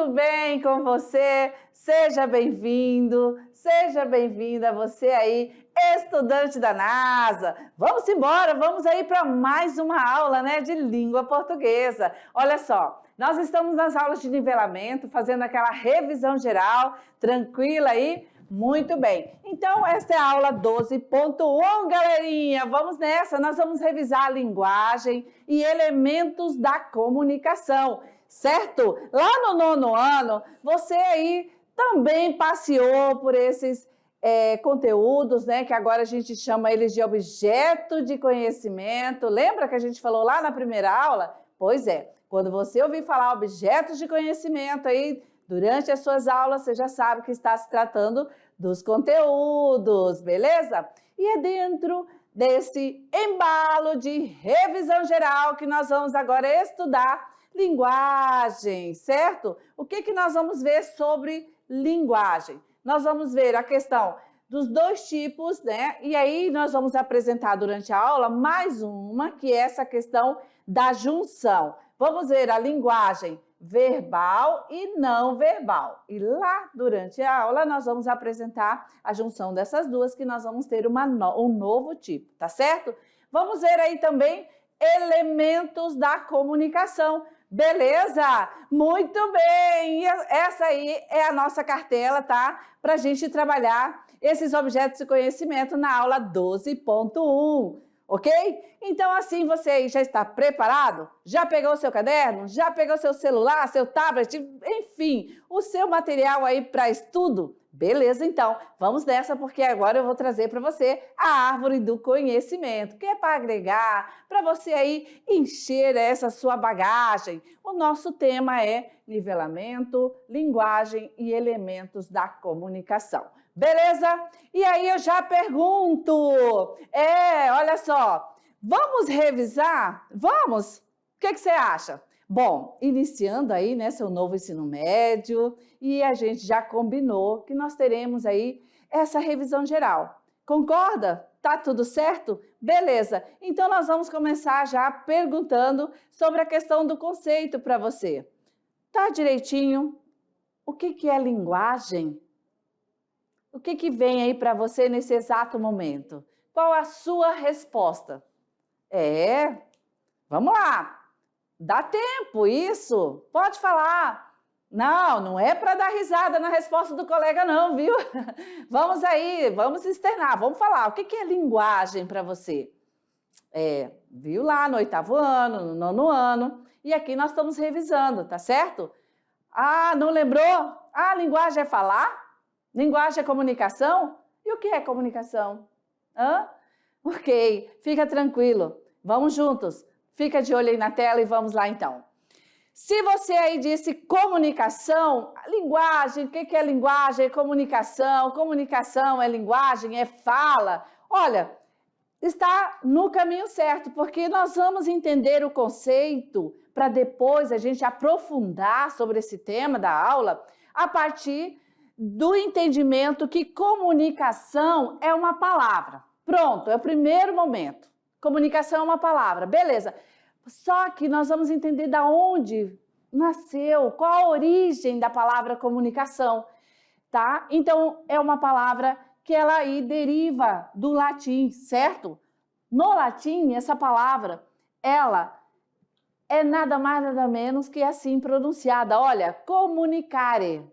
tudo bem com você? Seja bem-vindo, seja bem-vinda você aí, estudante da NASA. Vamos embora, vamos aí para mais uma aula, né, de língua portuguesa. Olha só, nós estamos nas aulas de nivelamento, fazendo aquela revisão geral, tranquila aí? Muito bem. Então, esta é a aula 12.1, galerinha. Vamos nessa, nós vamos revisar a linguagem e elementos da comunicação. Certo? Lá no nono ano, você aí também passeou por esses conteúdos, né? Que agora a gente chama eles de objeto de conhecimento. Lembra que a gente falou lá na primeira aula? Pois é, quando você ouvir falar objetos de conhecimento aí, durante as suas aulas, você já sabe que está se tratando dos conteúdos, beleza? E é dentro desse embalo de revisão geral que nós vamos agora estudar linguagem, certo? O que nós vamos ver sobre linguagem? Nós vamos ver a questão dos dois tipos, né? E aí nós vamos apresentar durante a aula mais uma, que é essa questão da junção. Vamos ver a linguagem verbal e não verbal. E lá, durante a aula, nós vamos apresentar a junção dessas duas, que nós vamos ter um novo tipo, tá certo? Vamos ver aí também elementos da comunicação. Beleza? Muito bem! Essa aí é a nossa cartela, tá? Para a gente trabalhar esses objetos de conhecimento na aula 12.1, ok? Então, assim, você aí já está preparado? Já pegou o seu caderno? Já pegou seu celular, seu tablet? Enfim, o seu material aí para estudo? Beleza, então, vamos nessa, porque agora eu vou trazer para você a árvore do conhecimento, que é para agregar, para você aí encher essa sua bagagem. O nosso tema é nivelamento, linguagem e elementos da comunicação. Beleza? E aí eu já pergunto, olha só, vamos revisar? Vamos? O que você acha? Bom, iniciando aí, né, seu novo ensino médio, e a gente já combinou que nós teremos aí essa revisão geral. Concorda? Tá tudo certo? Beleza. Então nós vamos começar já perguntando sobre a questão do conceito para você. Tá direitinho? O que é linguagem? O que vem aí para você nesse exato momento? Qual a sua resposta? Vamos lá. Dá tempo, isso. Pode falar. Não, não é para dar risada na resposta do colega não, viu? Vamos aí, vamos externar, vamos falar. O que é linguagem para você? Viu lá no 8º ano, no 9º ano, e aqui nós estamos revisando, tá certo? Ah, não lembrou? Ah, linguagem é falar? Linguagem é comunicação? E o que é comunicação? Ok, fica tranquilo. Vamos juntos. Fica de olho aí na tela e vamos lá então. Se você aí disse comunicação, linguagem, o que é linguagem? É comunicação, comunicação é linguagem, é fala. Olha, está no caminho certo, porque nós vamos entender o conceito para depois a gente aprofundar sobre esse tema da aula a partir do entendimento que comunicação é uma palavra. Pronto, é o primeiro momento. Comunicação é uma palavra, beleza. Só que nós vamos entender da onde nasceu, qual a origem da palavra comunicação, tá? Então, é uma palavra que ela aí deriva do latim, certo? No latim, essa palavra, ela é nada mais, nada menos que assim pronunciada. Olha, comunicare.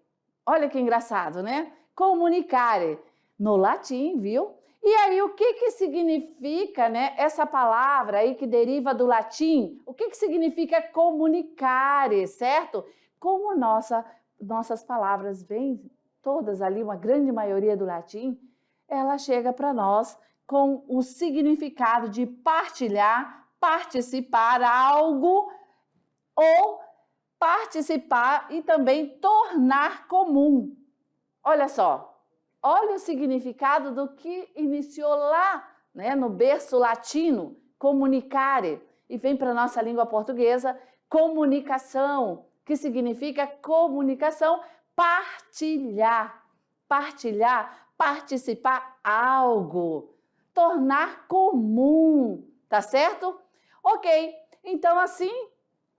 Olha que engraçado, né? Comunicare. No latim, viu? E aí, o que significa, né, essa palavra aí que deriva do latim? O que significa comunicare, certo? Como nossas palavras vêm todas ali, uma grande maioria do latim, ela chega para nós com o significado de partilhar, participar algo ou participar e também tornar comum. Olha só. Olha o significado do que iniciou lá, né, no berço latino, comunicare, e vem para a nossa língua portuguesa, comunicação, que significa comunicação, partilhar, participar algo, tornar comum, tá certo? Ok, então assim,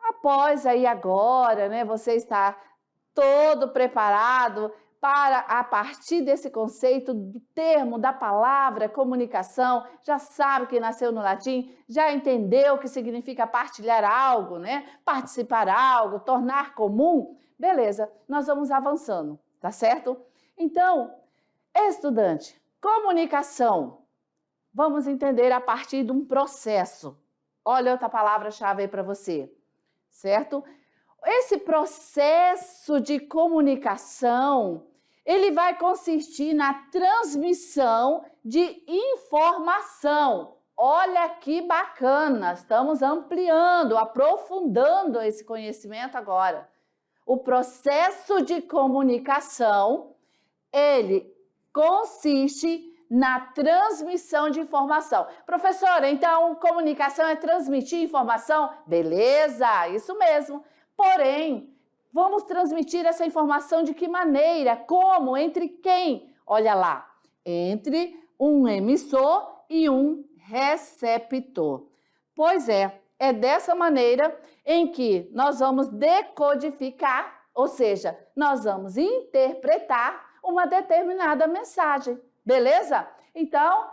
após aí agora, né, você está todo preparado para, a partir desse conceito do termo, da palavra comunicação, já sabe que nasceu no latim, já entendeu o que significa partilhar algo, né? Participar algo, tornar comum? Beleza, nós vamos avançando, tá certo? Então, estudante, comunicação, vamos entender a partir de um processo. Olha outra palavra-chave aí para você, certo? Esse processo de comunicação, ele vai consistir na transmissão de informação. Olha que bacana, estamos ampliando, aprofundando esse conhecimento agora. O processo de comunicação, ele consiste na transmissão de informação. Professora, então comunicação é transmitir informação? Beleza, isso mesmo. Porém, vamos transmitir essa informação de que maneira? Como? Entre quem? Olha lá, entre um emissor e um receptor. Pois é dessa maneira em que nós vamos decodificar, ou seja, nós vamos interpretar uma determinada mensagem, beleza? Então,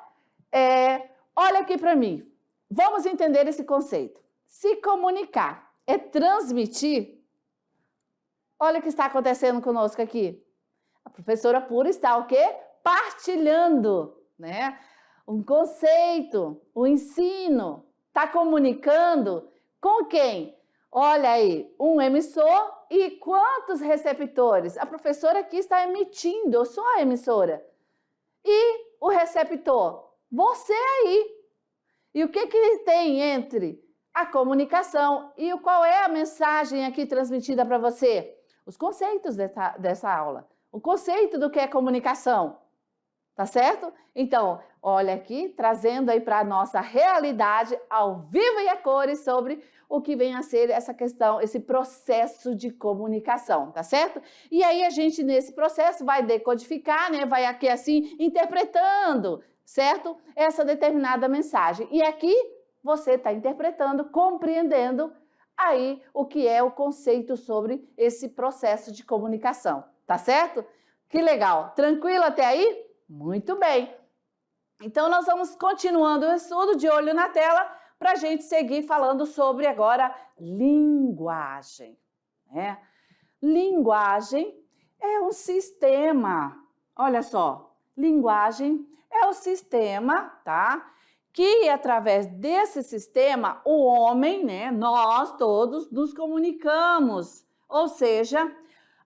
olha aqui para mim, vamos entender esse conceito. Se comunicar é transmitir. Olha o que está acontecendo conosco aqui. A professora Pura está o quê? Partilhando, né? Um conceito, um ensino. Está comunicando com quem? Olha aí, um emissor e quantos receptores? A professora aqui está emitindo, eu sou a emissora. E o receptor? Você aí. E o que ele tem entre a comunicação e qual é a mensagem aqui transmitida para você? Os conceitos dessa aula. O conceito do que é comunicação. Tá certo? Então, olha aqui, trazendo aí para a nossa realidade, ao vivo e a cores, sobre o que vem a ser essa questão, esse processo de comunicação, tá certo? E aí a gente, nesse processo, vai decodificar, né? Vai aqui assim, interpretando, certo? Essa determinada mensagem. E aqui, você está interpretando, compreendendo aí o que é o conceito sobre esse processo de comunicação, tá certo? Que legal! Tranquilo até aí? Muito bem! Então, nós vamos continuando o estudo de olho na tela para a gente seguir falando sobre agora linguagem, né? Linguagem é um sistema, olha só, linguagem é o sistema, tá? Que através desse sistema, o homem, né, nós todos nos comunicamos, ou seja,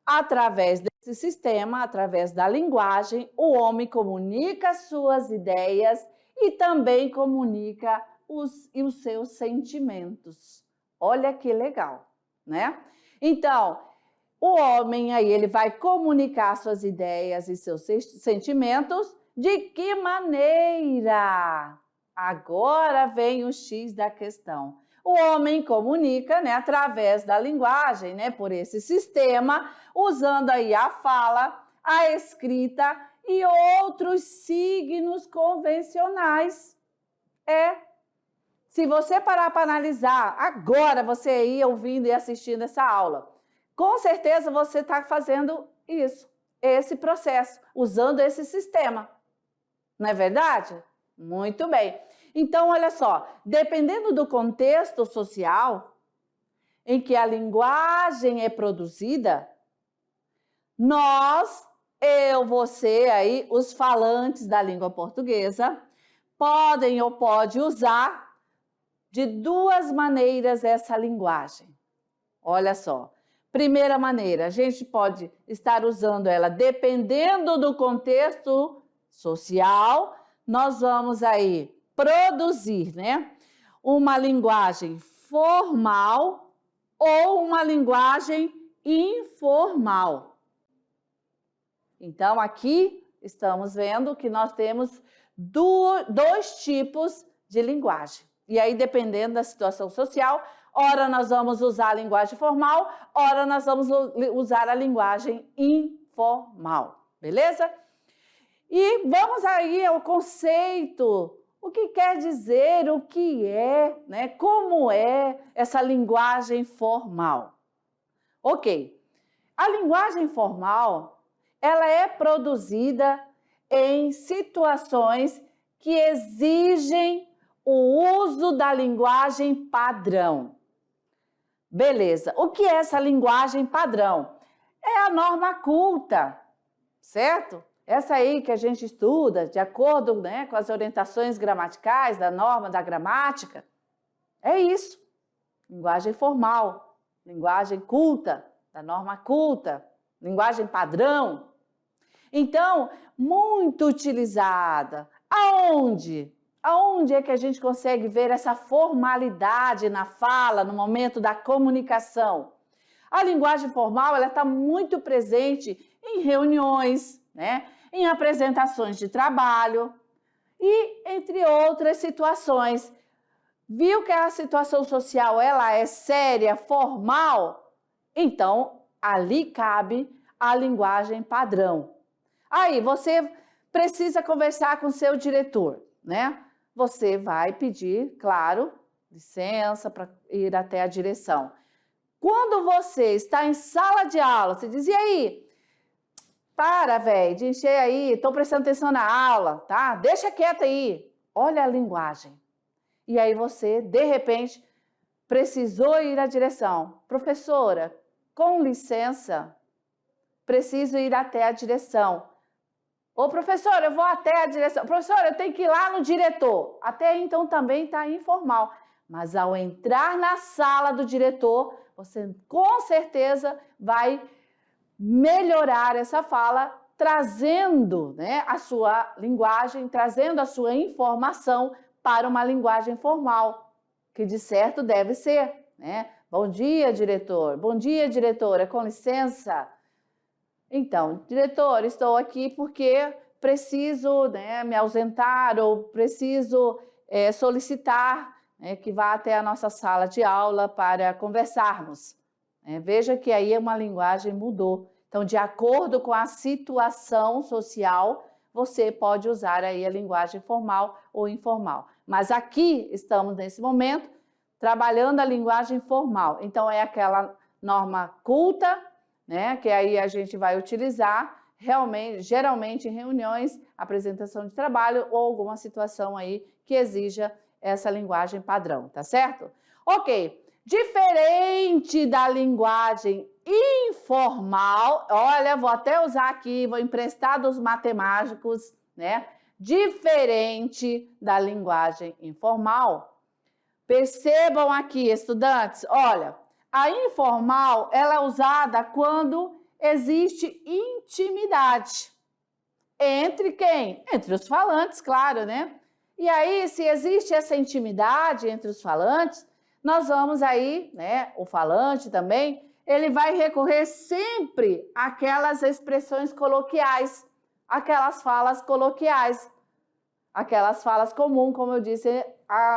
através desse sistema, através da linguagem, o homem comunica suas ideias e também comunica os seus sentimentos. Olha que legal, né? Então, o homem aí, ele vai comunicar suas ideias e seus sentimentos de que maneira? Agora vem o X da questão. O homem comunica, né, através da linguagem, né, por esse sistema, usando aí a fala, a escrita e outros signos convencionais. Se você parar para analisar, agora você aí ouvindo e assistindo essa aula, com certeza você está fazendo isso, esse processo, usando esse sistema. Não é verdade? Muito bem. Então, olha só, dependendo do contexto social em que a linguagem é produzida, nós, eu, você aí, os falantes da língua portuguesa, podem ou pode usar de duas maneiras essa linguagem. Olha só, primeira maneira, a gente pode estar usando ela dependendo do contexto social, nós vamos aí produzir, né, uma linguagem formal ou uma linguagem informal. Então, aqui estamos vendo que nós temos dois tipos de linguagem. E aí, dependendo da situação social, ora nós vamos usar a linguagem formal, ora nós vamos usar a linguagem informal, beleza? E vamos aí ao conceito, o que quer dizer, o que é, né? Como é essa linguagem formal? Ok, A linguagem formal, ela é produzida em situações que exigem o uso da linguagem padrão. Beleza, o que é essa linguagem padrão? É a norma culta, certo? Essa aí que a gente estuda de acordo, né, com as orientações gramaticais da norma da gramática. É isso, linguagem formal, linguagem culta, da norma culta, linguagem padrão. Então, muito utilizada. Aonde? Aonde é que a gente consegue ver essa formalidade na fala, no momento da comunicação? A linguagem formal, ela está muito presente em reuniões, né? Em apresentações de trabalho e entre outras situações. Viu que a situação social ela é séria, formal? Então, ali cabe a linguagem padrão. Aí, você precisa conversar com seu diretor, né? Você vai pedir, claro, licença para ir até a direção. Quando você está em sala de aula, você diz, e aí? Para, velho, de encher aí, estou prestando atenção na aula, tá? Deixa quieto aí. Olha a linguagem. E aí você, de repente, precisou ir à direção. Professora, com licença, preciso ir até a direção. Ô, professora, eu vou até a direção. Professora, eu tenho que ir lá no diretor. Até então também está informal. Mas ao entrar na sala do diretor, você com certeza vai melhorar essa fala, trazendo, né, a sua linguagem, trazendo a sua informação para uma linguagem formal, que de certo deve ser, né? Bom dia, diretor. Bom dia, diretora. Com licença. Então, diretor, estou aqui porque preciso, né, me ausentar ou preciso solicitar, né, que vá até a nossa sala de aula para conversarmos. Veja que aí uma linguagem mudou. Então, de acordo com a situação social, você pode usar aí a linguagem formal ou informal. Mas aqui estamos, nesse momento, trabalhando a linguagem formal. Então, é aquela norma culta, né, que aí a gente vai utilizar realmente, geralmente em reuniões, apresentação de trabalho ou alguma situação aí que exija essa linguagem padrão, tá certo? Ok, diferente da linguagem informal, olha, vou até usar aqui, vou emprestar dos matemáticos, né? Diferente da linguagem informal. Percebam aqui, estudantes, olha, a informal, ela é usada quando existe intimidade. Entre quem? Entre os falantes, claro, né? E aí, se existe essa intimidade entre os falantes, nós vamos aí, né, o falante também, ele vai recorrer sempre àquelas expressões coloquiais, aquelas falas coloquiais, aquelas falas comuns, como eu disse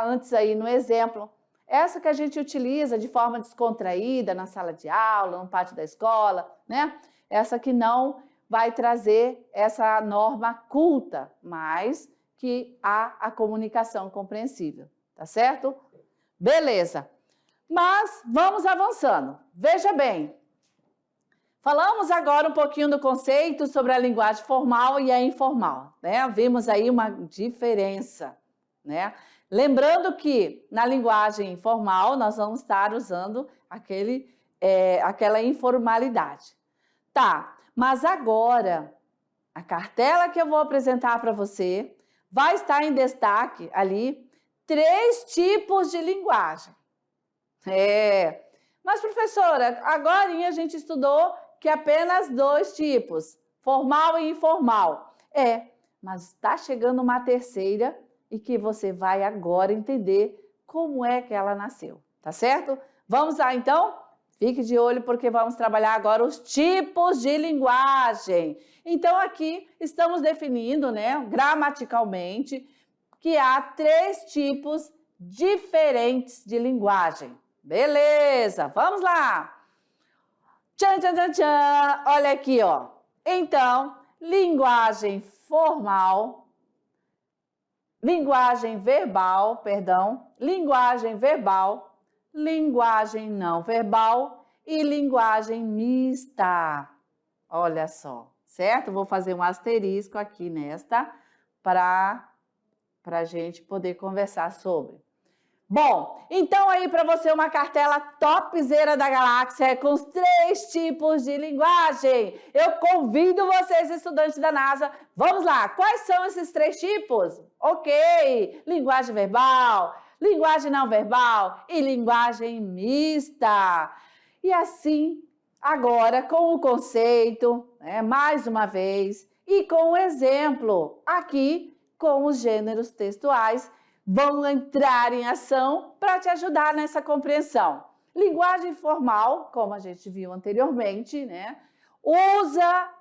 antes aí no exemplo. Essa que a gente utiliza de forma descontraída na sala de aula, no pátio da escola, né? Essa que não vai trazer essa norma culta, mas que há a comunicação compreensível, tá certo? Beleza. Mas vamos avançando. Veja bem, falamos agora um pouquinho do conceito sobre a linguagem formal e a informal, né? Vimos aí uma diferença, né? Lembrando que na linguagem informal nós vamos estar usando aquela informalidade. Tá, mas agora a cartela que eu vou apresentar para você vai estar em destaque ali 3 tipos de linguagem. Mas professora, agora a gente estudou que apenas 2 tipos, formal e informal. Mas está chegando uma terceira e que você vai agora entender como é que ela nasceu, tá certo? Vamos lá então? Fique de olho porque vamos trabalhar agora os tipos de linguagem. Então aqui estamos definindo, né, gramaticalmente, que há 3 tipos diferentes de linguagem. Beleza, vamos lá! Tchan, tchan, tchan, tchan! Olha aqui, ó. Então, linguagem formal, linguagem verbal, linguagem não verbal e linguagem mista. Olha só, certo? Vou fazer um asterisco aqui nesta para a gente poder conversar sobre. Bom, então aí para você uma cartela topzera da galáxia com os 3 tipos de linguagem. Eu convido vocês, estudantes da NASA, vamos lá, quais são esses 3 tipos? Ok, linguagem verbal, linguagem não verbal e linguagem mista. E assim, agora com o conceito, mais uma vez, e com o exemplo aqui com os gêneros textuais, vão entrar em ação para te ajudar nessa compreensão. Linguagem formal, como a gente viu anteriormente,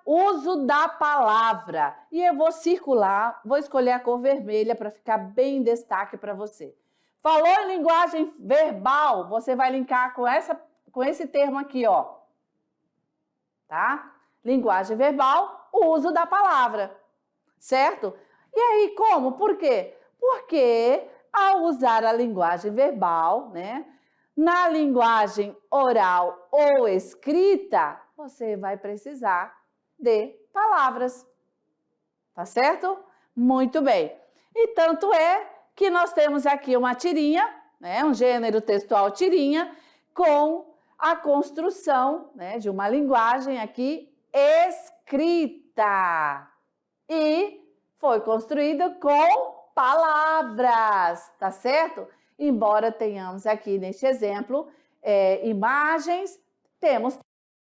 uso da palavra. E eu vou circular, vou escolher a cor vermelha para ficar bem em destaque para você. Falou em linguagem verbal, você vai linkar com esse termo aqui, ó. Tá? Linguagem verbal, o uso da palavra, certo? E aí, como? Por quê? Porque ao usar a linguagem verbal, na linguagem oral ou escrita, você vai precisar de palavras. Tá certo? Muito bem. E tanto é que nós temos aqui uma tirinha, um gênero textual tirinha, com a construção de uma linguagem aqui escrita. E foi construída com palavras, tá certo? Embora tenhamos aqui neste exemplo imagens, temos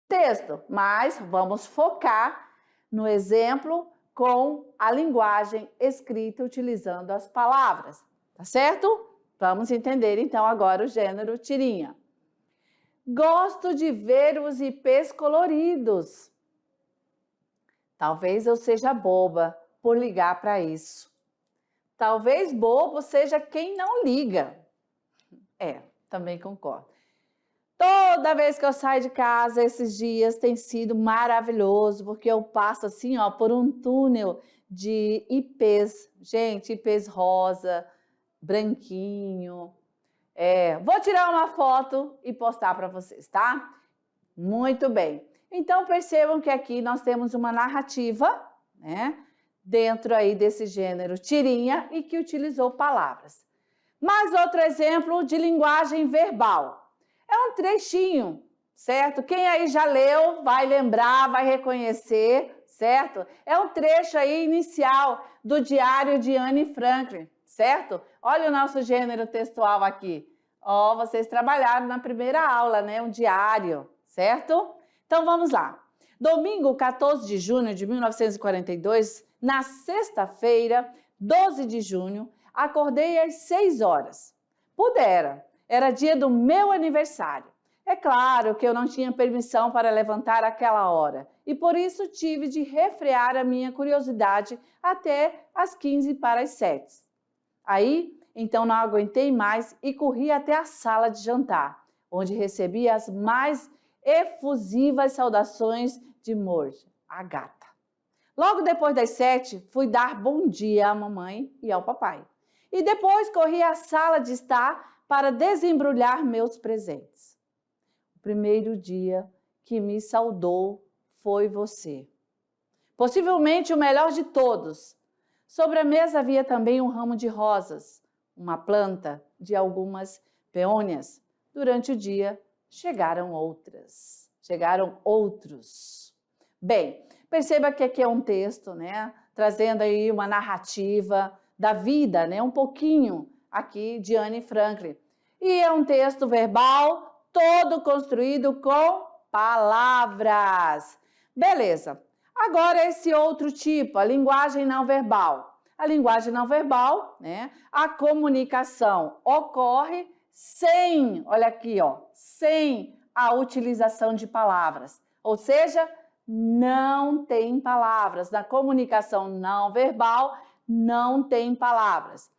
texto, mas vamos focar no exemplo com a linguagem escrita utilizando as palavras, tá certo? Vamos entender então agora o gênero tirinha. Gosto de ver os ipês coloridos. Talvez eu seja boba por ligar para isso. Talvez bobo seja quem não liga. Também concordo. Toda vez que eu saio de casa, esses dias tem sido maravilhoso, porque eu passo assim, ó, por um túnel de ipês. Gente, ipês rosa, branquinho. Vou tirar uma foto e postar para vocês, tá? Muito bem. Então, percebam que aqui nós temos uma narrativa, dentro aí desse gênero tirinha e que utilizou palavras. Mais outro exemplo de linguagem verbal. É um trechinho, certo? Quem aí já leu vai lembrar, vai reconhecer, certo? É um trecho aí inicial do diário de Anne Frank, certo? Olha o nosso gênero textual aqui. Vocês trabalharam na primeira aula, um diário, certo? Então vamos lá. Domingo, 14 de junho de 1942, na sexta-feira, 12 de junho, acordei às 6 horas. Era dia do meu aniversário. É claro que eu não tinha permissão para levantar àquela hora e por isso tive de refrear a minha curiosidade até às 15 para as 7. Aí, então não aguentei mais e corri até a sala de jantar, onde recebi as mais efusivas saudações de Morja, a gata. Logo depois das 7, fui dar bom dia à mamãe e ao papai. E depois corri à sala de estar para desembrulhar meus presentes. O primeiro dia que me saudou foi você. Possivelmente o melhor de todos. Sobre a mesa havia também um ramo de rosas, uma planta de algumas peônias. Durante o dia chegaram outros. Bem, perceba que aqui é um texto, trazendo aí uma narrativa da vida, um pouquinho aqui de Anne Frank. E é um texto verbal todo construído com palavras. Beleza. Agora esse outro tipo, a linguagem não verbal. A linguagem não verbal, a comunicação ocorre sem, olha aqui, ó, sem a utilização de palavras. Ou seja, não tem palavras. Na comunicação não verbal, não tem palavras.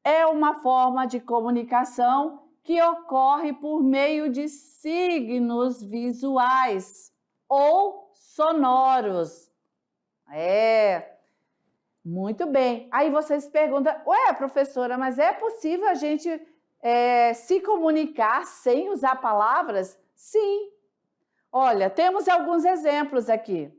É uma forma de comunicação que ocorre por meio de signos visuais ou sonoros. Muito bem. Aí vocês perguntam, professora, mas é possível a gente se comunicar sem usar palavras? Sim, Olha, temos alguns exemplos aqui.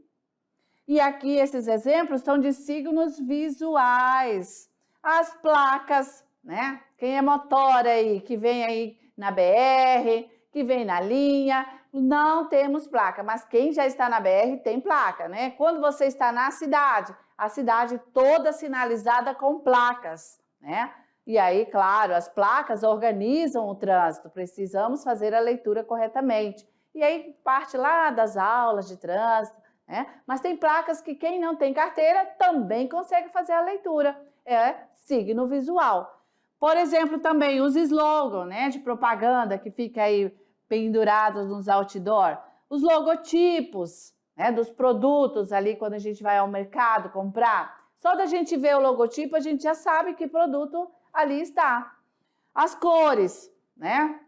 E aqui esses exemplos são de signos visuais. As placas, né? Quem é motora aí, que vem aí na BR, que vem na linha, não temos placa, mas quem já está na BR tem placa, né? Quando você está na cidade, a cidade toda sinalizada com placas, né? E aí, claro, as placas organizam o trânsito, precisamos fazer a leitura corretamente. E aí parte lá das aulas de trânsito, né? Mas tem placas que quem não tem carteira também consegue fazer a leitura, é signo visual. Por exemplo, também os slogans, né, de propaganda que fica aí pendurados nos outdoor, os logotipos, né, dos produtos ali quando a gente vai ao mercado comprar. Só da gente ver o logotipo, a gente já sabe que produto ali está. As cores, né,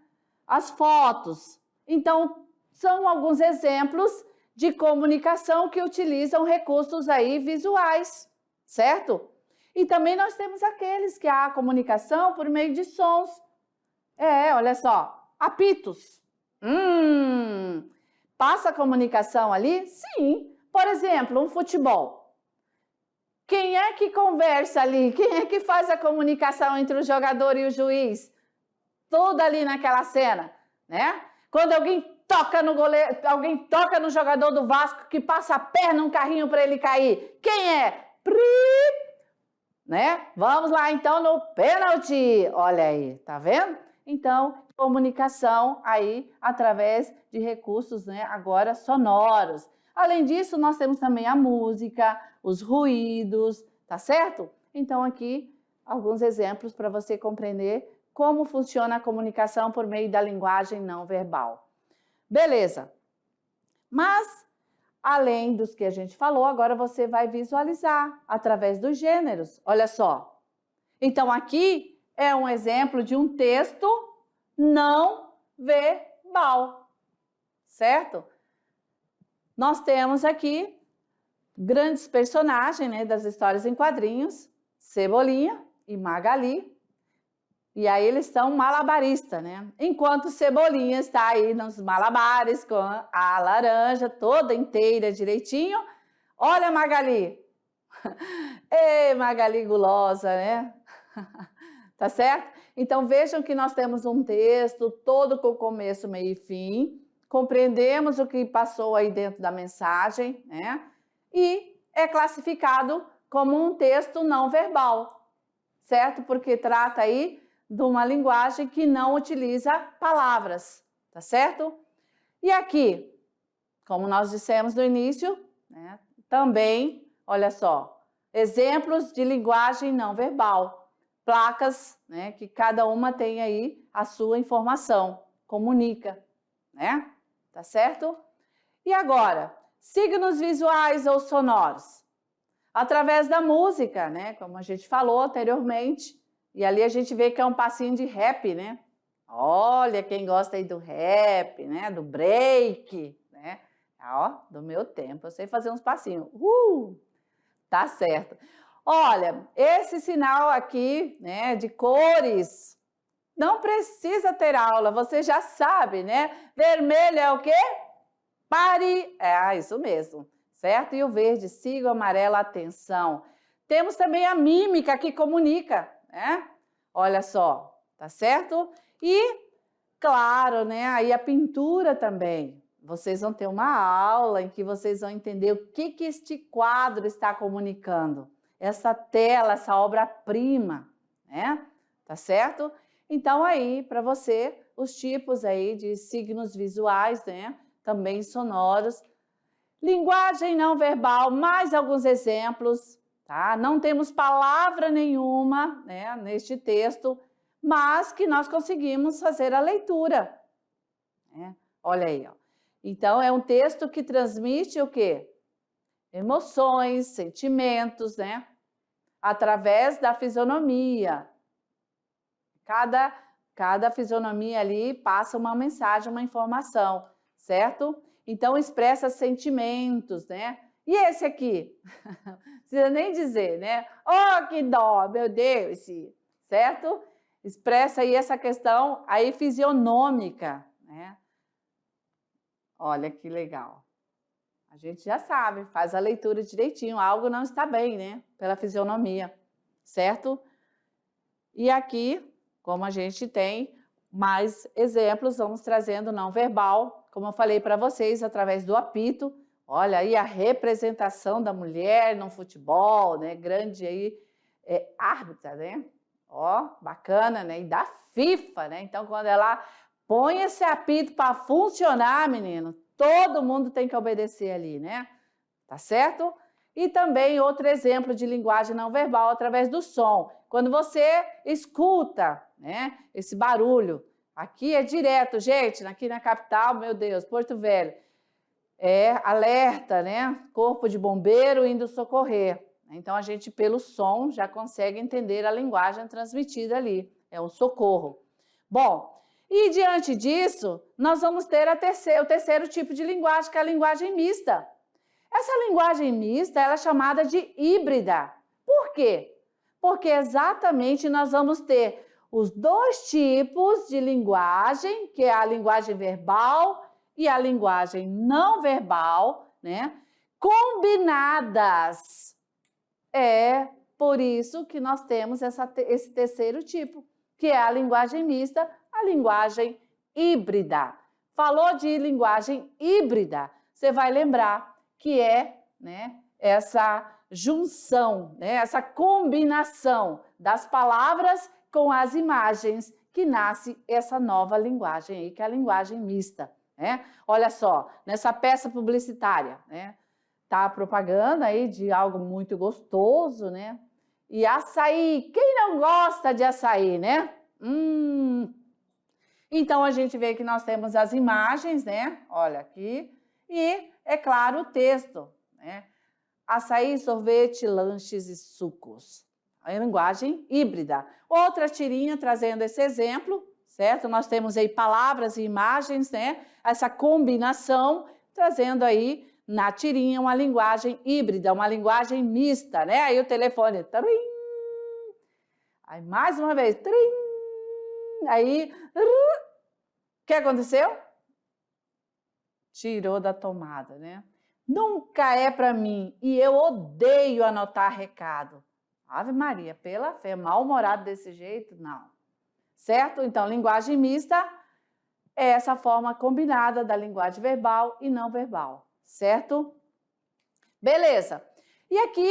as fotos. Então, são alguns exemplos de comunicação que utilizam recursos aí visuais, certo? E também nós temos aqueles que há a comunicação por meio de sons. Olha só, apitos. Passa a comunicação ali? Sim. Por exemplo, um futebol. Quem é que conversa ali? Quem é que faz a comunicação entre o jogador e o juiz? Tudo ali naquela cena, né? Quando alguém toca no goleiro, alguém toca no jogador do Vasco que passa a perna um carrinho para ele cair. Quem é? Né? Vamos lá então no pênalti. Olha aí, tá vendo? Então, comunicação aí através de recursos, né, agora sonoros. Além disso, nós temos também a música, os ruídos, tá certo? Então, aqui alguns exemplos para você compreender como funciona a comunicação por meio da linguagem não verbal. Beleza. Mas além dos que a gente falou, agora você vai visualizar através dos gêneros. Olha só. Então, aqui é um exemplo de um texto não verbal, certo? Nós temos aqui grandes personagens, né, das histórias em quadrinhos, Cebolinha e Magali. E aí eles são malabaristas, né? Enquanto Cebolinha está aí nos malabares com a laranja toda inteira direitinho. Olha Magali. Ei, Magali gulosa, né? Tá certo? Então vejam que nós temos um texto todo com começo, meio e fim. Compreendemos o que passou aí dentro da mensagem, né? E é classificado como um texto não verbal, certo? Porque trata aí de uma linguagem que não utiliza palavras, tá certo? E aqui, como nós dissemos no início, né, também, olha só, exemplos de linguagem não verbal, placas, né, que cada uma tem aí a sua informação, comunica, né? Tá certo? E agora, signos visuais ou sonoros? Através da música, né, como a gente falou anteriormente. E ali a gente vê que é um passinho de rap, né? Olha, quem gosta aí do rap, né? Do break, né? Ó, do meu tempo, eu sei fazer uns passinhos. Tá certo. Olha, esse sinal aqui, né, de cores, não precisa ter aula, você já sabe, né? Vermelho é o quê? Pare. Isso mesmo, certo? E o verde, siga o amarelo, atenção. Temos também a mímica que comunica, né? Olha só, tá certo? E, claro, né? Aí a pintura também. Vocês vão ter uma aula em que vocês vão entender o que este quadro está comunicando. Essa tela, essa obra-prima, né? Tá certo? Então, aí, para você, os tipos aí de signos visuais, né? Também sonoros. Linguagem não verbal, mais alguns exemplos. Tá? Não temos palavra nenhuma, né, neste texto, mas que nós conseguimos fazer a leitura. Né? Olha aí. Ó. Então, é um texto que transmite o quê? Emoções, sentimentos, né? Através da fisionomia. Cada fisionomia ali passa uma mensagem, uma informação, certo? Então, expressa sentimentos, né? E esse aqui? Não precisa nem dizer, né? Oh, que dó, meu Deus, certo? Expressa aí essa questão aí fisionômica, né? Olha que legal. A gente já sabe, faz a leitura direitinho, algo não está bem, né? Pela fisionomia, certo? E aqui, como a gente tem mais exemplos, vamos trazendo não verbal, como eu falei para vocês, através do apito. Olha aí a representação da mulher no futebol, né? Grande aí árbitra, né? Ó, bacana, né? E da FIFA, né? Então, quando ela põe esse apito para funcionar, menino, todo mundo tem que obedecer ali, né? Tá certo? E também outro exemplo de linguagem não verbal através do som. Quando você escuta, né, esse barulho, aqui é direto, gente, aqui na capital, meu Deus, Porto Velho, é alerta, né? Corpo de bombeiro indo socorrer. Então a gente pelo som já consegue entender a linguagem transmitida ali. É um socorro. Bom, e diante disso, nós vamos ter o terceiro tipo de linguagem, que é a linguagem mista. Essa linguagem mista ela é chamada de híbrida. Por quê? Porque exatamente nós vamos ter os dois tipos de linguagem, que é a linguagem verbal e a linguagem não verbal, né? Combinadas. É por isso que nós temos esse terceiro tipo, que é a linguagem mista, a linguagem híbrida. Falou de linguagem híbrida, você vai lembrar que é, né, essa junção, né, essa combinação das palavras com as imagens que nasce essa nova linguagem aí, que é a linguagem mista, né? Olha só, nessa peça publicitária, né, tá a propaganda aí de algo muito gostoso, né? E açaí, quem não gosta de açaí, né? Então a gente vê que nós temos as imagens, né? Olha aqui, e é claro o texto, né? Açaí, sorvete, lanches e sucos. A linguagem híbrida. Outra tirinha trazendo esse exemplo, certo? Nós temos aí palavras e imagens, né? Essa combinação, trazendo aí na tirinha uma linguagem híbrida, uma linguagem mista, né? Aí o telefone, trim. Aí mais uma vez, trim. Aí, o que aconteceu? Tirou da tomada, né? Nunca é para mim e eu odeio anotar recado. Ave Maria, pela fé, mal-humorado desse jeito? Não. Certo? Então, linguagem mista é essa forma combinada da linguagem verbal e não verbal. Certo? Beleza. E aqui,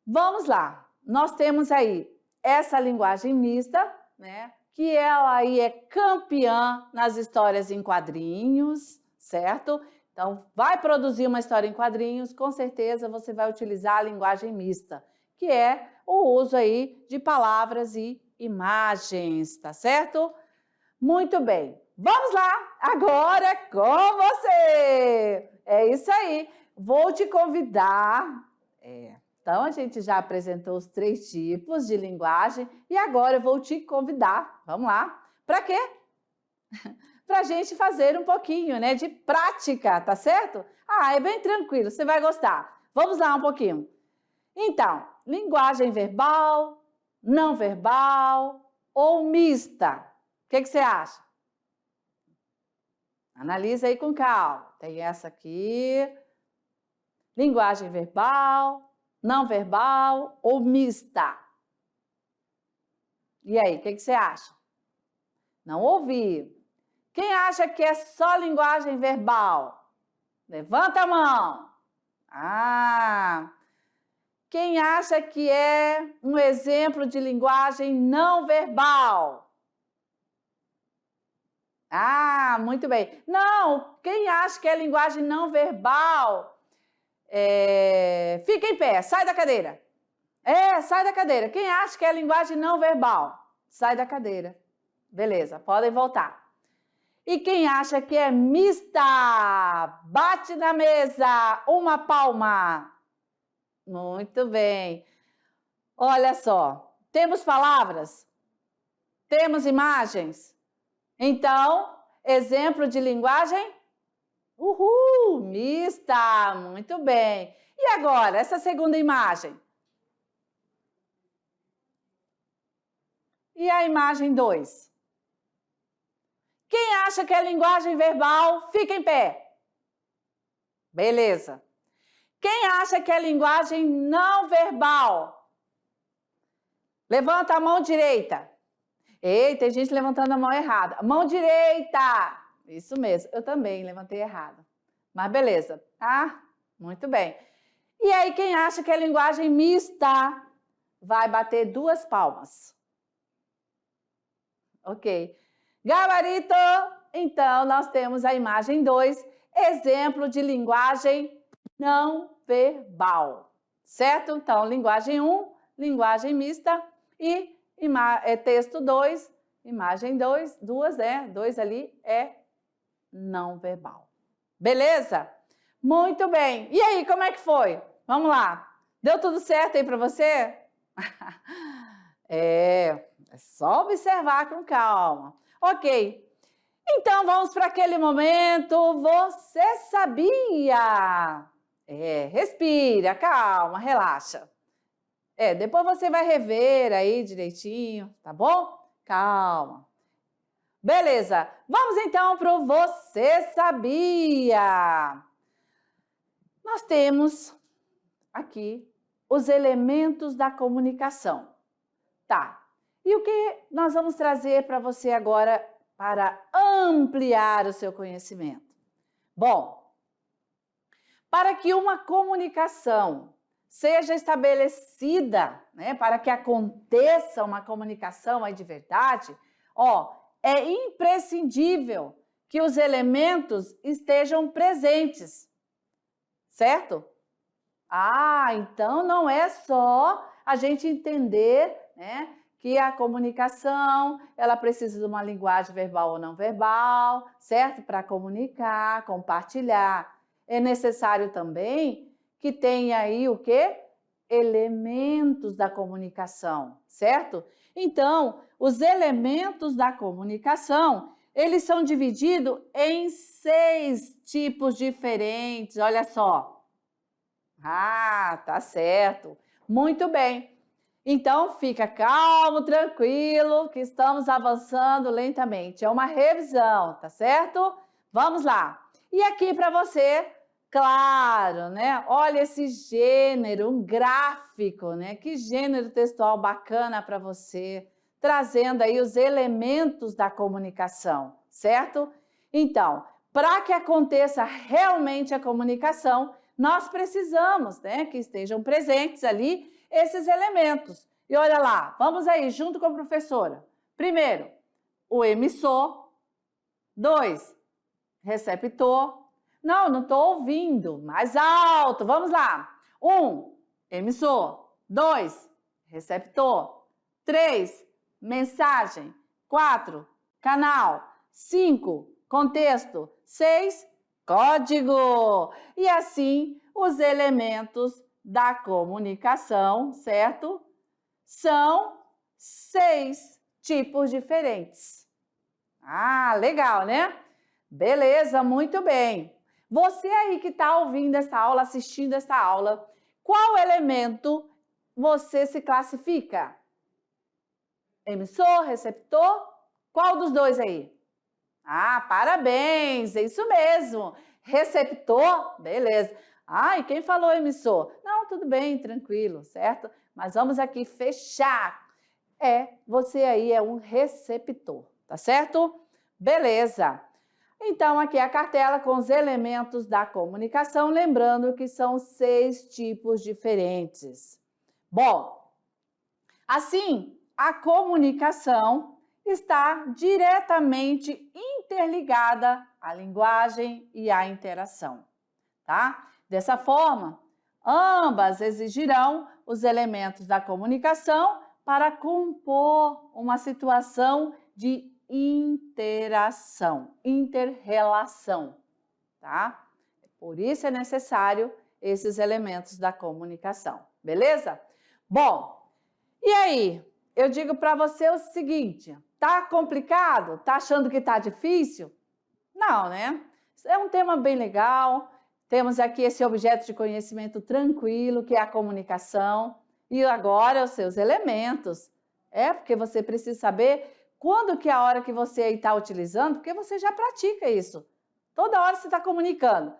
vamos lá. Nós temos aí essa linguagem mista, né? Que ela aí é campeã nas histórias em quadrinhos, certo? Então, vai produzir uma história em quadrinhos, com certeza você vai utilizar a linguagem mista, que é o uso aí de palavras e imagens, tá certo? Muito bem. Vamos lá, agora com você! É isso aí. Vou te convidar. Então, a gente já apresentou os 3 tipos de linguagem e agora eu vou te convidar. Vamos lá. Para quê? Para a gente fazer um pouquinho, né, de prática, tá certo? É bem tranquilo, você vai gostar. Vamos lá um pouquinho. Então, linguagem verbal, não verbal ou mista? O que você acha? Analisa aí com calma. Tem essa aqui. Linguagem verbal, não verbal ou mista? E aí, o que você acha? Não ouvi. Quem acha que é só linguagem verbal? Levanta a mão. Quem acha que é um exemplo de linguagem não verbal? Muito bem. Não, quem acha que é linguagem não verbal? Fica em pé, sai da cadeira. Sai da cadeira. Quem acha que é linguagem não verbal? Sai da cadeira. Beleza, podem voltar. E quem acha que é mista? Bate na mesa, uma palma. Muito bem. Olha só, temos palavras? Temos imagens? Então, exemplo de linguagem? Uhul, mista, muito bem. E agora, essa segunda imagem? E a imagem 2? Quem acha que é linguagem verbal, fica em pé. Beleza. Quem acha que é linguagem não verbal? Levanta a mão direita. Ei, tem gente levantando a mão errada. Mão direita! Isso mesmo, eu também levantei errado. Mas beleza, tá? Muito bem. E aí, quem acha que é linguagem mista? Vai bater 2 palmas. Ok. Gabarito! Então, nós temos a imagem 2, exemplo de linguagem não verbal. Certo? Então, linguagem 1, linguagem mista e texto 2, imagem 2, 2 ali é não verbal. Beleza? Muito bem. E aí, como é que foi? Vamos lá. Deu tudo certo aí para você? É só observar com calma. Ok. Então, vamos para aquele momento. Você sabia? Respira, calma, relaxa. Depois você vai rever aí direitinho, tá bom? Calma. Beleza, vamos então para o Você Sabia? Nós temos aqui os elementos da comunicação. Tá, e o que nós vamos trazer para você agora para ampliar o seu conhecimento? Bom, para que uma comunicação seja estabelecida, né, para que aconteça uma comunicação aí de verdade, é imprescindível que os elementos estejam presentes, certo? Então não é só a gente entender, né, que a comunicação, ela precisa de uma linguagem verbal ou não verbal, certo? Para comunicar, compartilhar. É necessário também que tenha aí o quê? Elementos da comunicação, certo? Então, os elementos da comunicação, eles são divididos em 6 tipos diferentes, olha só. Tá certo. Muito bem. Então, fica calmo, tranquilo, que estamos avançando lentamente. É uma revisão, tá certo? Vamos lá. E aqui para você, claro, né? Olha esse gênero, um gráfico, né? Que gênero textual bacana para você, trazendo aí os elementos da comunicação, certo? Então, para que aconteça realmente a comunicação, nós precisamos, né, que estejam presentes ali esses elementos. E olha lá, vamos aí, junto com a professora. Primeiro, o emissor. 2, receptor. Não estou ouvindo. Mais alto, vamos lá. 1, emissor. 2, receptor. 3, mensagem. 4, canal. 5, contexto. 6, código. E assim, os elementos da comunicação, certo? São 6 tipos diferentes. Legal, né? Beleza, muito bem. Você aí que está ouvindo essa aula, assistindo essa aula, qual elemento você se classifica? Emissor, receptor? Qual dos dois aí? Parabéns, é isso mesmo. Receptor, beleza. E quem falou emissor? Não, tudo bem, tranquilo, certo? Mas vamos aqui fechar. Você aí é um receptor, tá certo? Beleza. Então, aqui é a cartela com os elementos da comunicação, lembrando que são 6 tipos diferentes. Bom, assim, a comunicação está diretamente interligada à linguagem e à interação, tá? Dessa forma, ambas exigirão os elementos da comunicação para compor uma situação de interação, interrelação, tá? Por isso é necessário esses elementos da comunicação, beleza? Bom, e aí? Eu digo para você o seguinte, tá complicado? Tá achando que tá difícil? Não, né? É um tema bem legal. Temos aqui esse objeto de conhecimento tranquilo, que é a comunicação. E agora os seus elementos. Porque você precisa saber quando que é a hora que você está utilizando, porque você já pratica isso. Toda hora você está comunicando.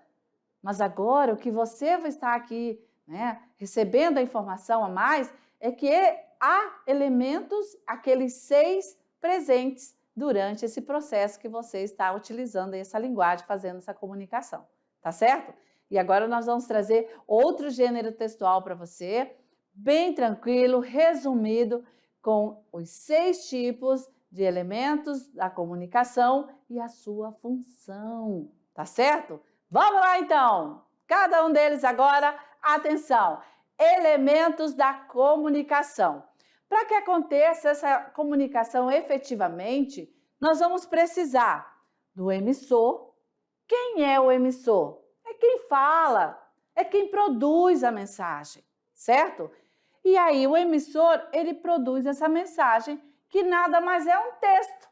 Mas agora o que você vai estar aqui, né, recebendo a informação a mais é que há elementos, aqueles 6 presentes durante esse processo que você está utilizando essa linguagem, fazendo essa comunicação, tá certo? E agora nós vamos trazer outro gênero textual para você, bem tranquilo, resumido, com os 6 tipos de elementos da comunicação e a sua função, tá certo? Vamos lá então! Cada um deles agora, atenção! Elementos da comunicação. Para que aconteça essa comunicação efetivamente, nós vamos precisar do emissor. Quem é o emissor? É quem fala, é quem produz a mensagem, certo? E aí o emissor, ele produz essa mensagem que nada mais é um texto.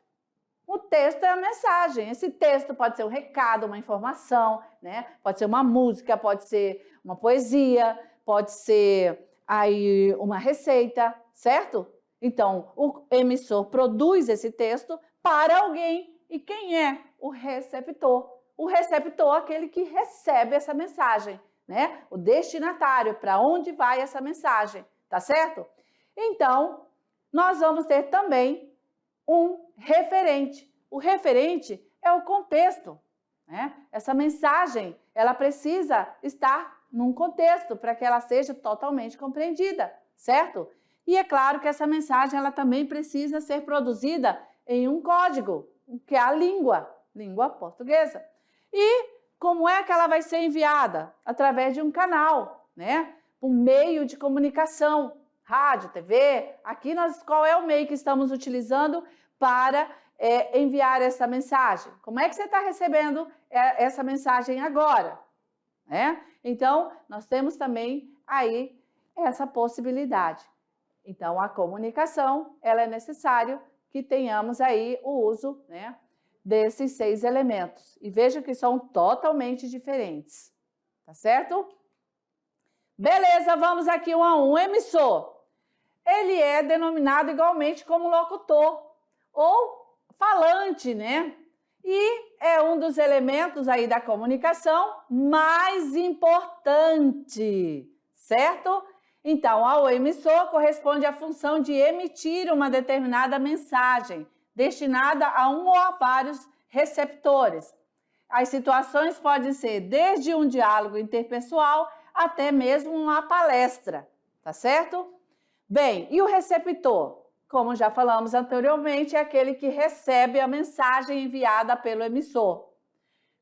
O texto é a mensagem. Esse texto pode ser um recado, uma informação, né? Pode ser uma música, pode ser uma poesia, pode ser aí uma receita, certo? Então, o emissor produz esse texto para alguém. E quem é o receptor? O receptor é aquele que recebe essa mensagem, né? O destinatário, para onde vai essa mensagem, tá certo? Então, nós vamos ter também um referente. O referente é o contexto, né? Essa mensagem, ela precisa estar num contexto para que ela seja totalmente compreendida, certo? E é claro que essa mensagem, ela também precisa ser produzida em um código, que é a língua portuguesa. E como é que ela vai ser enviada? Através de um canal, né? Um meio de comunicação, rádio, TV. Aqui qual é o meio que estamos utilizando para enviar essa mensagem? Como é que você está recebendo essa mensagem agora? Né? Então, nós temos também aí essa possibilidade. Então, a comunicação, ela é necessário que tenhamos aí o uso, né, desses 6 elementos. E veja que são totalmente diferentes, tá certo? Beleza, vamos aqui um a um. Emissor, ele é denominado igualmente como locutor ou falante, né? E é um dos elementos aí da comunicação mais importante, certo? Então, ao emissor corresponde a função de emitir uma determinada mensagem destinada a um ou a vários receptores. As situações podem ser desde um diálogo interpessoal até mesmo uma palestra, tá certo? Bem, e o receptor? Como já falamos anteriormente, é aquele que recebe a mensagem enviada pelo emissor.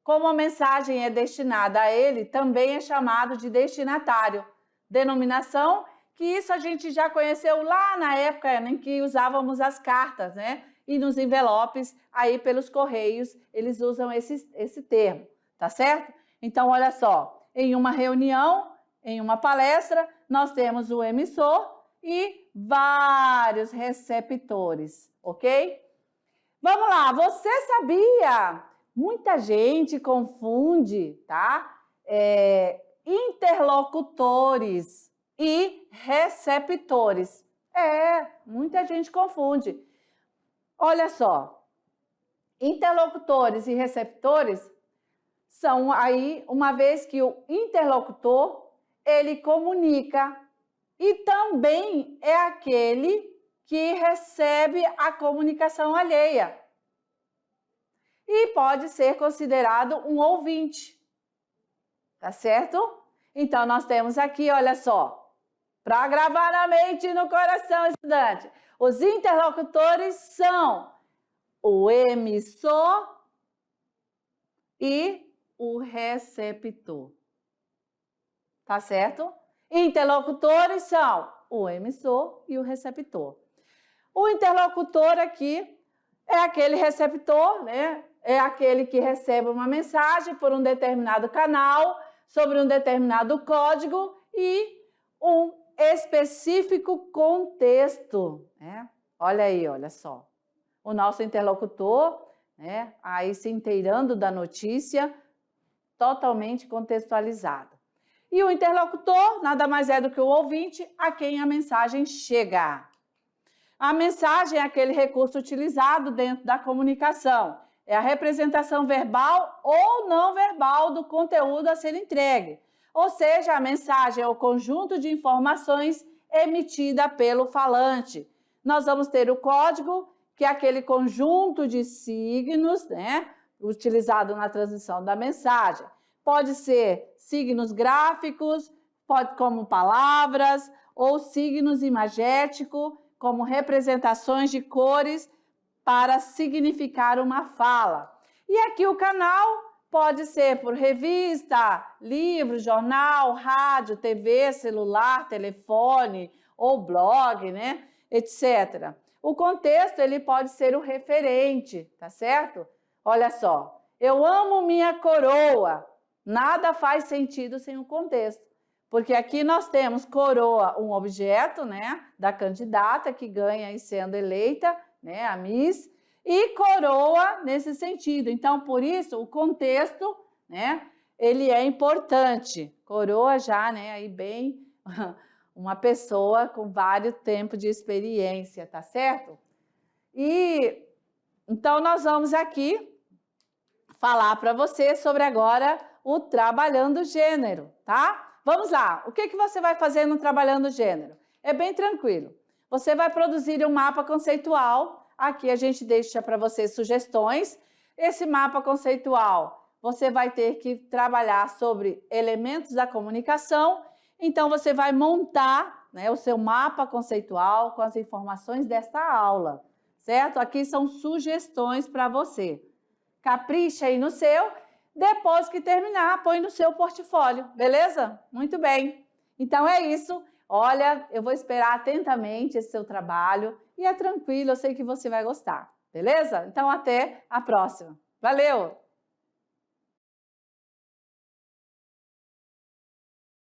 Como a mensagem é destinada a ele, também é chamado de destinatário. Denominação que isso a gente já conheceu lá na época em que usávamos as cartas, né? E nos envelopes, aí pelos correios, eles usam esse termo, tá certo? Então, olha só, em uma reunião, em uma palestra, nós temos o emissor e vários receptores, ok? Vamos lá, você sabia? Muita gente confunde, tá? Interlocutores e receptores. Muita gente confunde. Olha só, interlocutores e receptores são aí, uma vez que o interlocutor, ele comunica e também é aquele que recebe a comunicação alheia. E pode ser considerado um ouvinte. Tá certo? Então, nós temos aqui, olha só, para gravar na mente e no coração, estudante, os interlocutores são o emissor e o receptor. Tá certo? Interlocutores são o emissor e o receptor. O interlocutor aqui é aquele receptor, né? É aquele que recebe uma mensagem por um determinado canal, sobre um determinado código e um específico contexto, né? Olha aí, olha só. O nosso interlocutor, né, aí se inteirando da notícia, totalmente contextualizada. E o interlocutor nada mais é do que o ouvinte a quem a mensagem chega. A mensagem é aquele recurso utilizado dentro da comunicação. é a representação verbal ou não verbal do conteúdo a ser entregue. Ou seja, a mensagem é o conjunto de informações emitida pelo falante. Nós vamos ter o código, que é aquele conjunto de signos, né, utilizado na transmissão da mensagem. Pode ser signos gráficos, como palavras, ou signos imagéticos, como representações de cores para significar uma fala. E aqui o canal pode ser por revista, livro, jornal, rádio, TV, celular, telefone ou blog, né, etc. O contexto, ele pode ser o referente, tá certo? Olha só, eu amo minha coroa. Nada faz sentido sem o contexto, porque aqui nós temos coroa, um objeto, né, da candidata que ganha e sendo eleita, né, a Miss, e coroa nesse sentido. Então, por isso, o contexto, né, ele é importante. Coroa já, né, aí bem uma pessoa com vários tempos de experiência, tá certo? E então nós vamos aqui falar para você sobre agora o Trabalhando Gênero, tá? Vamos lá, o que você vai fazer no Trabalhando Gênero? É bem tranquilo. Você vai produzir um mapa conceitual. Aqui a gente deixa para você sugestões. Esse mapa conceitual, você vai ter que trabalhar sobre elementos da comunicação. Então, você vai montar, né, o seu mapa conceitual com as informações desta aula, certo? Aqui são sugestões para você. Capricha aí no seu. Depois que terminar, põe no seu portfólio, beleza? Muito bem. Então, é isso. Olha, eu vou esperar atentamente esse seu trabalho e é tranquilo, eu sei que você vai gostar, beleza? Então, até a próxima. Valeu!